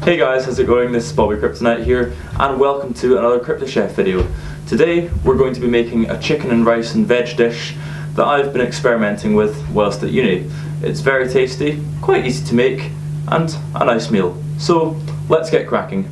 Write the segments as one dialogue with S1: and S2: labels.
S1: Hey guys, how's it going? This is Bobby Kryptonite here, and welcome to another Crypto Chef video. Today we're going to be making a chicken and rice and veg dish that I've been experimenting with whilst at uni. It's very tasty, quite easy to make, and a nice meal. So let's get cracking.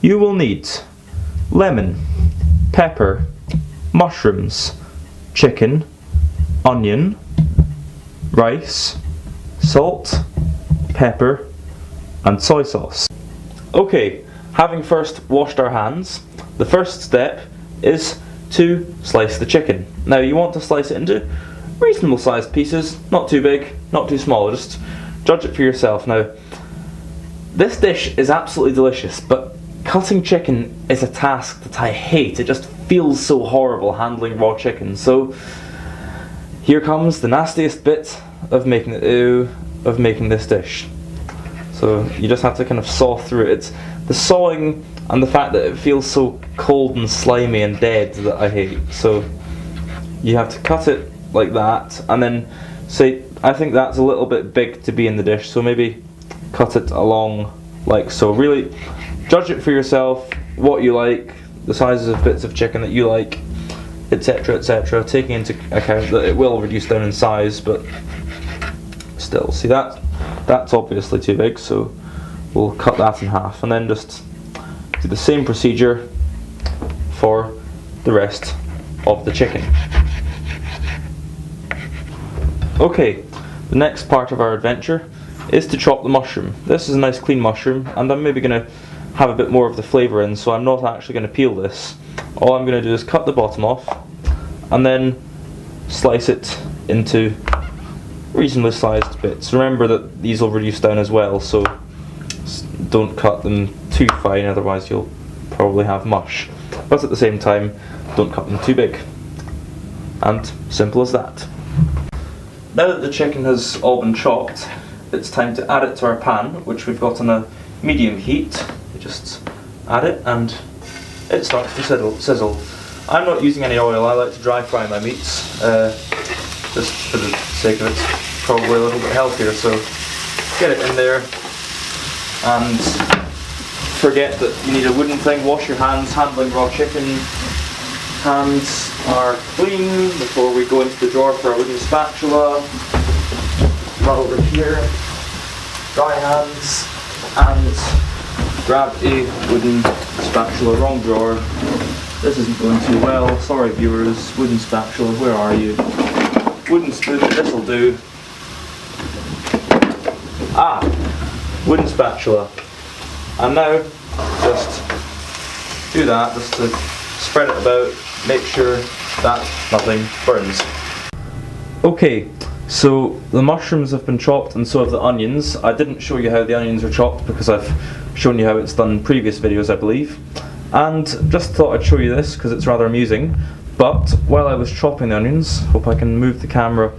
S1: You will need lemon, pepper, mushrooms, chicken, onion, rice, salt, pepper, and soy sauce. Okay, having first washed our hands, the first step is to slice the chicken. Now you want to slice it into reasonable sized pieces, not too big, not too small, just judge it for yourself. Now, this dish is absolutely delicious, but cutting chicken is a task that I hate. It just feels so horrible handling raw chicken. So here comes the nastiest bit of making this dish. So you just have to kind of saw through it. It's the sawing and the fact that it feels so cold and slimy and dead that I hate. So you have to cut it like that, and then say, I think that's a little bit big to be in the dish, so maybe cut it along like so. Really judge it for yourself, what you like, the sizes of bits of chicken that you like, etc, etc, taking into account that it will reduce down in size, but still, see that's obviously too big, so we'll cut that in half, and then just do the same procedure for the rest of the chicken. Okay, the next part of our adventure is to chop the mushroom. This is a nice clean mushroom, and I'm maybe going to have a bit more of the flavour in, so I'm not actually going to peel this. All I'm going to do is cut the bottom off, and then slice it into reasonably sized bits. Remember that these will reduce down as well, so don't cut them too fine, otherwise you'll probably have mush. But at the same time, don't cut them too big. And simple as that. Now that the chicken has all been chopped, it's time to add it to our pan, which we've got on a medium heat. We just add it and it starts to sizzle. I'm not using any oil, I like to dry fry my meats, just for the sake of it. It's probably a little bit healthier, so get it in there and forget that you need a wooden thing. Wash your hands handling raw chicken. Hands are clean before we go into the drawer for our wooden spatula. Right over here, dry hands, and grab a wooden spatula. Wrong drawer. This isn't going too well. Sorry viewers. Wooden spatula, where are you? Wooden spoon, this'll do. Ah, wooden spatula. And now, just do that, just to spread it about, make sure that nothing burns. Okay, so the mushrooms have been chopped and so have the onions. I didn't show you how the onions are chopped because I've shown you how it's done in previous videos, I believe. And just thought I'd show you this because it's rather amusing. But while I was chopping the onions, hope I can move the camera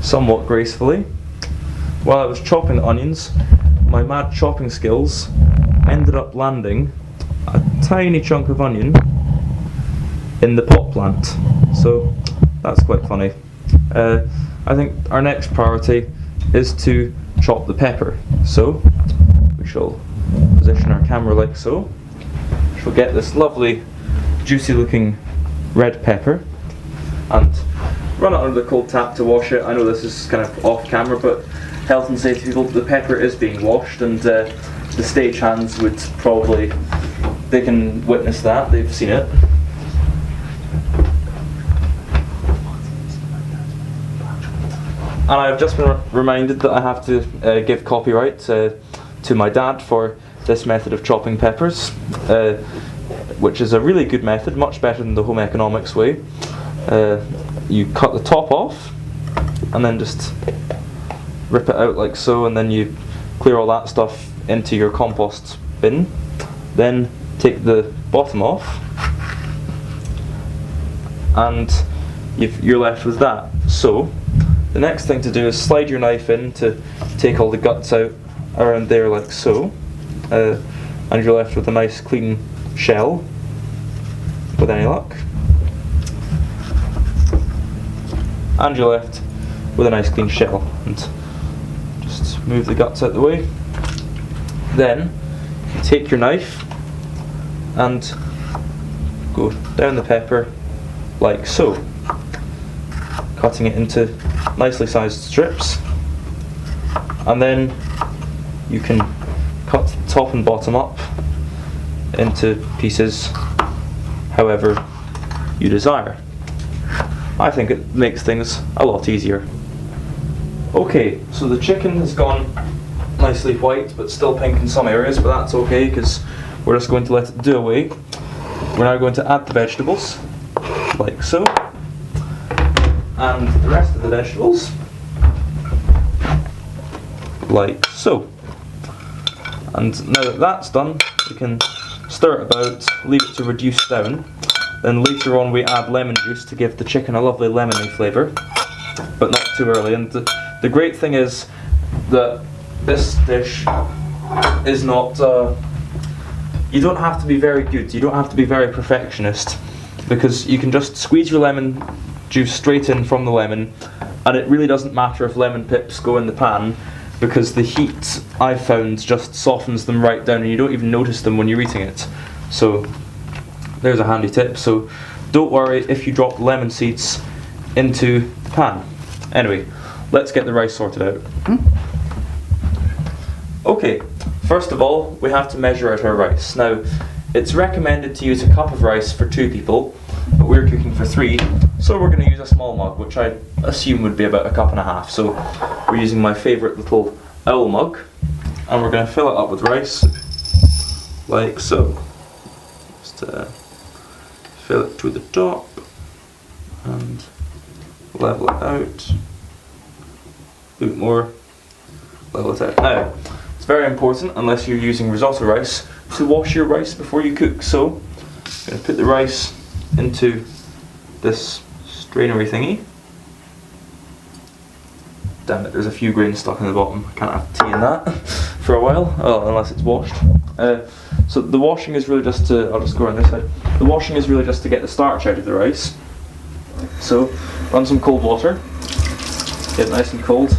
S1: somewhat gracefully. While I was chopping the onions, my mad chopping skills ended up landing a tiny chunk of onion in the pot plant. So that's quite funny. I think our next priority is to chop the pepper. So we shall position our camera like so. We'll get this lovely juicy looking red pepper and run it under the cold tap to wash it. I know this is kind of off camera, but health and safety people, the pepper is being washed, and the stagehands would probably, they can witness that, they've seen it. And I've just been reminded that I have to give copyright to my dad for this method of chopping peppers, which is a really good method, much better than the home economics way. You cut the top off and then just rip it out like so, and then you clear all that stuff into your compost bin. Then take the bottom off and you're left with that. So the next thing to do is slide your knife in to take all the guts out around there like so, and you're left with a nice clean shell with any luck, and you're left with a nice clean shell. And just move the guts out the way. Then take your knife and go down the pepper like so, cutting it into nicely sized strips, and then you can cut the top and bottom up into pieces however you desire. I think it makes things a lot easier. Okay, so the chicken has gone nicely white but still pink in some areas, but that's okay because we're just going to let it do away. We're now going to add the vegetables like so, and the rest of the vegetables like so. And now that that's done, we can stir it about, leave it to reduce down. Then later on we add lemon juice to give the chicken a lovely lemony flavour, but not too early. And the great thing is that this dish is not, you don't have to be very good, you don't have to be very perfectionist, because you can just squeeze your lemon juice straight in from the lemon, and it really doesn't matter if lemon pips go in the pan, because the heat, I've found, just softens them right down and you don't even notice them when you're eating it. So there's a handy tip. So don't worry if you drop lemon seeds into the pan. Anyway, let's get the rice sorted out. Okay, first of all we have to measure out our rice. Now it's recommended to use a cup of rice for 2 people, but we're cooking for 3, so we're going to use a small mug, which I assume would be about 1.5 cups. So we're using my favourite little owl mug, and we're going to fill it up with rice like so. Just fill it to the top and level it out. A bit more, level it out. Now, it's very important, unless you're using risotto rice, to wash your rice before you cook. So I'm going to put the rice into this strainery thingy. Damn it, there's a few grains stuck in the bottom. I can't have tea in that for a while, well, unless it's washed. So the washing is really just to, I'll just go around this side. The washing is really just to get the starch out of the rice. So run some cold water, get it nice and cold,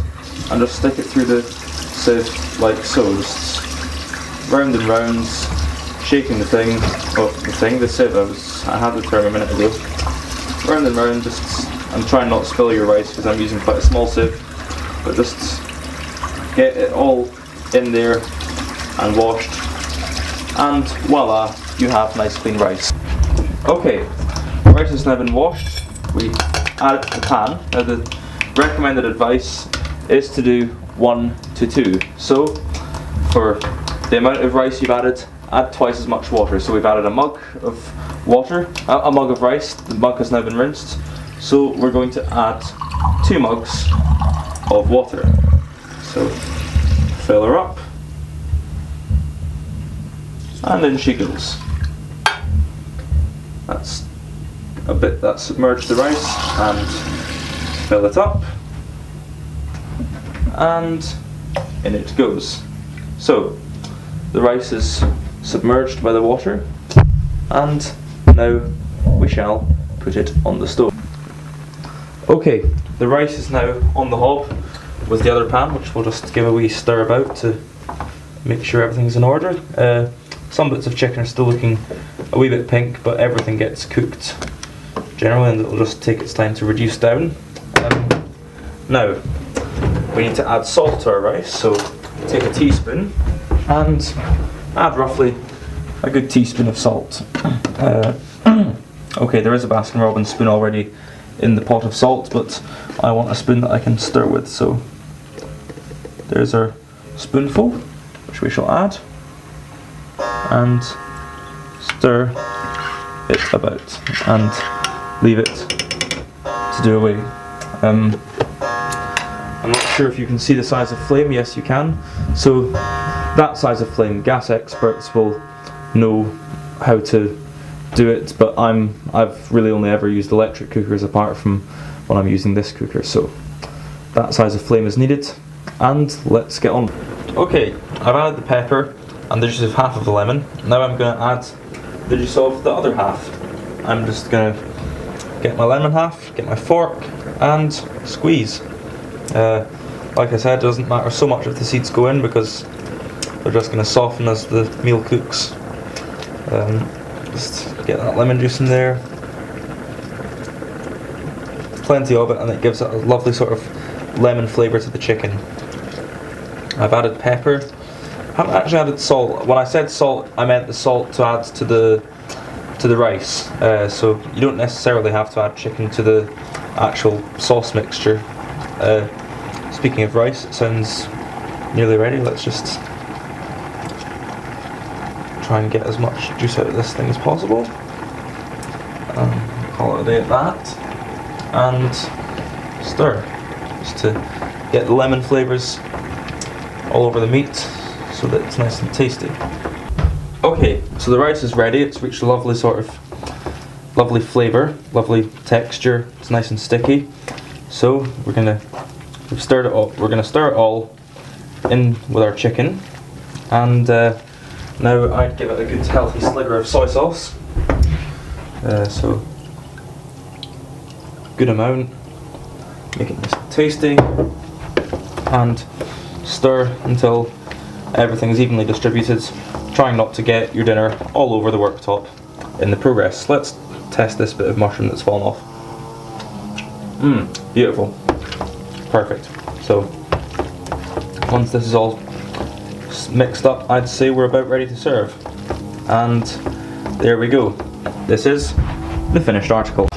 S1: and just stick it through the sieve like so. Just round and round, shaking the thing, the sieve, I had the term a minute ago. Round and round, and try and not spill your rice because I'm using quite a small sieve, but just get it all in there and washed, and voila, you have nice clean rice. Okay, the rice has now been washed, we add it to the pan. Now the recommended advice is to do 1 to 2, so for the amount of rice you've added, add twice as much water. So we've added a mug of water, a mug of rice, the mug has now been rinsed, so we're going to add 2 mugs of water. So fill her up, and in she goes. That's a bit that submerged the rice, and fill it up, and in it goes. So the rice is submerged by the water, and now we shall put it on the stove. Okay, the rice is now on the hob with the other pan, which we'll just give a wee stir about to make sure everything's in order. Some bits of chicken are still looking a wee bit pink, but everything gets cooked generally, and it'll just take its time to reduce down. Now we need to add salt to our rice, so take a teaspoon and add roughly a good teaspoon of salt. Okay, there is a Baskin-Robbins spoon already in the pot of salt, but I want a spoon that I can stir with, so there's our spoonful, which we shall add, and stir it about, and leave it to do away. I'm not sure if you can see the size of flame. Yes, you can. So that size of flame, gas experts will know how to do it, but I've really only ever used electric cookers apart from when I'm using this cooker, so that size of flame is needed, and let's get on. Okay, I've added the pepper and the juice of half of the lemon. Now I'm going to add the juice of the other half. I'm just going to get my lemon half, get my fork, and squeeze. Like I said, it doesn't matter so much if the seeds go in, because
S2: They're just going to soften as the meal cooks. Just get that lemon juice in there. Plenty of it, and it gives it a lovely sort of lemon flavour to the chicken. I've added pepper. I haven't actually added salt. When I said salt, I meant the salt to add to the rice. So you don't necessarily have to add chicken to the actual sauce mixture. Speaking of rice, it sounds nearly ready. Let's just try and get as much juice out of this thing as possible. Call it a day at that. And stir, just to get the lemon flavours all over the meat so that it's nice and tasty. Okay, so the rice is ready. It's reached a lovely sort of lovely flavour, lovely texture. It's nice and sticky. So we've stirred it all. We're gonna stir it all in with our chicken, and now I'd give it a good healthy slither of soy sauce. So good amount, make it nice and tasty, and stir until everything is evenly distributed, trying not to get your dinner all over the worktop in the progress. Let's test this bit of mushroom that's fallen off. Beautiful. Perfect. So once this is all mixed up, I'd say we're about ready to serve. And there we go. This is the finished article.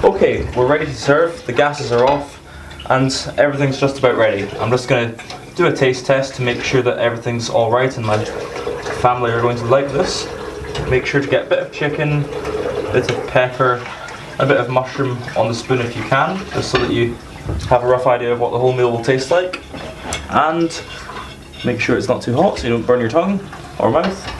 S2: Okay, we're ready to serve. The gases are off and everything's just about ready. I'm just going to do a taste test to make sure that everything's alright and my family are going to like this. Make sure to get a bit of chicken, a bit of pepper, a bit of mushroom on the spoon if you can, just so that you have a rough idea of what the whole meal will taste like. And make sure it's not too hot so you don't burn your tongue or mouth.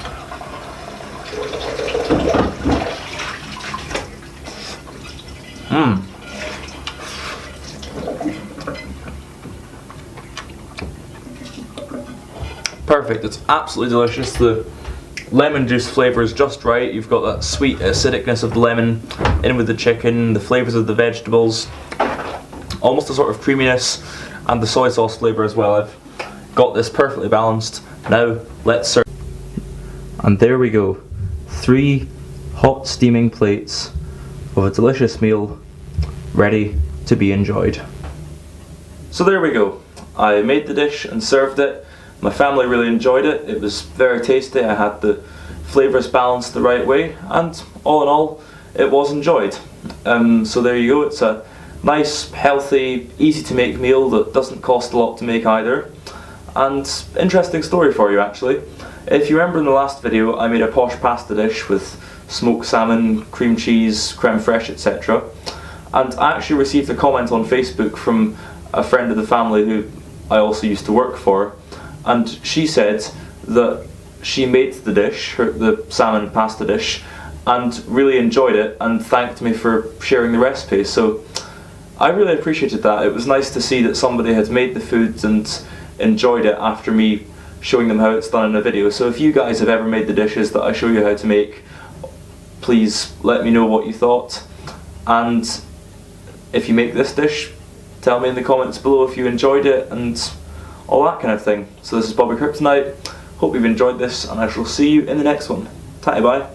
S2: Perfect, it's absolutely delicious. The lemon juice flavour is just right. You've got that sweet acidicness of the lemon in with the chicken, the flavours of the vegetables, almost a sort of creaminess, and the soy sauce flavour as well. I've got this perfectly balanced. Now let's serve. And there we go. 3 hot steaming plates of a delicious meal ready to be enjoyed. So there we go. I made the dish and served it. My family really enjoyed it. It was very tasty. I had the flavours balanced the right way, and all in all, it was enjoyed. So there you go. It's a nice, healthy, easy to make meal that doesn't cost a lot to make either. And interesting story for you actually. If you remember in the last video, I made a posh pasta dish with smoked salmon, cream cheese, creme fraiche, etc. And I actually received a comment on Facebook from a friend of the family who I also used to work for. And she said that she made the dish, the salmon pasta dish, and really enjoyed it and thanked me for sharing the recipe. So I really appreciated that. It was nice to see that somebody had made the food and enjoyed it after me showing them how it's done in a video. So if you guys have ever made the dishes that I show you how to make, please let me know what you thought. And if you make this dish, tell me in the comments below if you enjoyed it and all that kind of thing. So this is Bobby Kryptonite. Hope you've enjoyed this, and I shall see you in the next one. Ta-bye.